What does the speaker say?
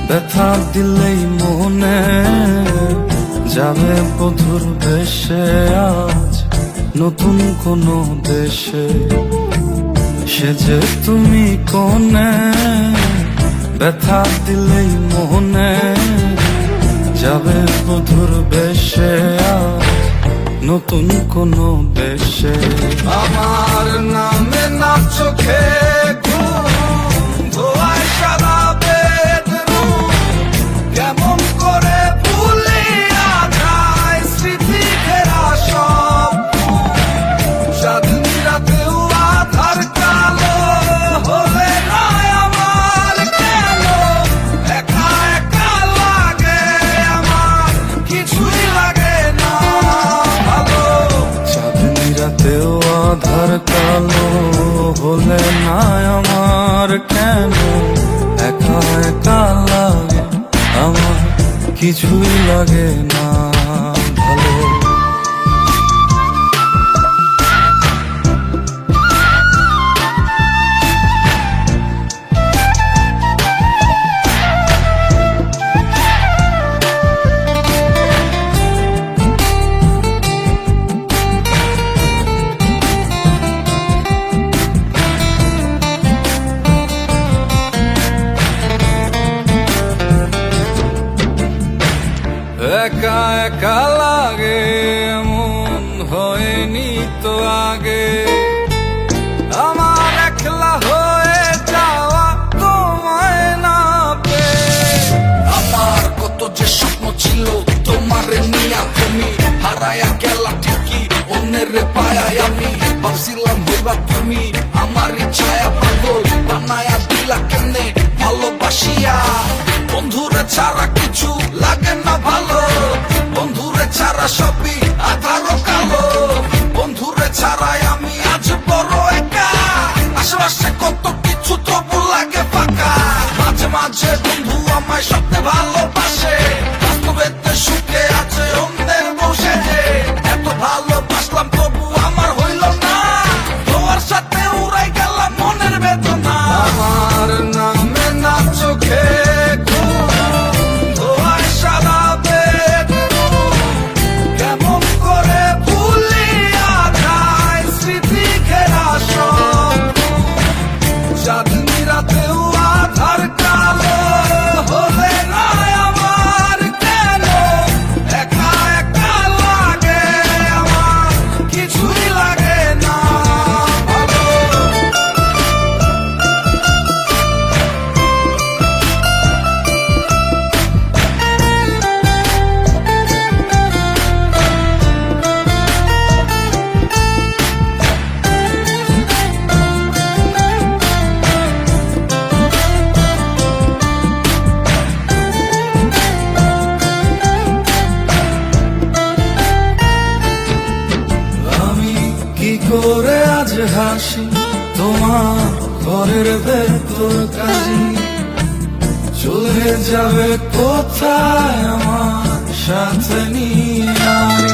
ব্যথা দিলেই মনে যাবে বধুর বেশে আজ নতুন কোনো দেশে। সে যে তুমি কোনে, ব্যথা দিলেই মনে যাবে বধুর বেশে আজ নতুন কোনো দেশে। আমার নামে না চোখে ধোয়ায় সারা বেডরুম, কেমন করে ভুলিয়া যায় স্মৃতি ঘেরা সব। স্বাধীন রাতেও আধার কালো হলে না আমার কেন একা একা লাগে, আমার কিছুই লাগে না ভালো। স্বাধীন রাতেও আধার কালো হলে না আমার কেন একা একা লাগে, আমার কিছুই লাগে না ভালো। একা একা লাগে এমন হয়নি তো আগে, আমার একলা হয়ে যাওয়া তোমায় না পেয়ে। আমার কত যে স্বপ্ন ছিল তোমারে নিয়া, তুমি হারায়া গেলা ঠিকই অন্যের পায়া। আমি ভাবছিলাম হইবা তুমি আমার ছায়া, পাগল বানায়া দিলা কেমনে ভালোবাসিয়া। বন্ধুরে ছাড়া কিছু লাগে না ভালো, বন্ধুরে ছাড়া সবই আধারো কালো। বন্ধুরে ছাড়াই আমি আজ বড় একা, আশেপাশে কত কিছু তবু লাগে ফাঁকা। মাঝে মাঝে বন্ধু আমায় স্বপ্নে ভালোবাসে, বাস্তবেতে সুখে আছে অন্যের বসে। যে এত ভালোবাসলাম তবু আমার হইল না, তোমার সাথে উড়াই গেলাম মনের বেদনা। আমার নামে না চোখে করে আজ হাসি তোমার ঘরের ভেতর কাজী, চলে যাবে কোথায় আমার সাথে নিয়ে।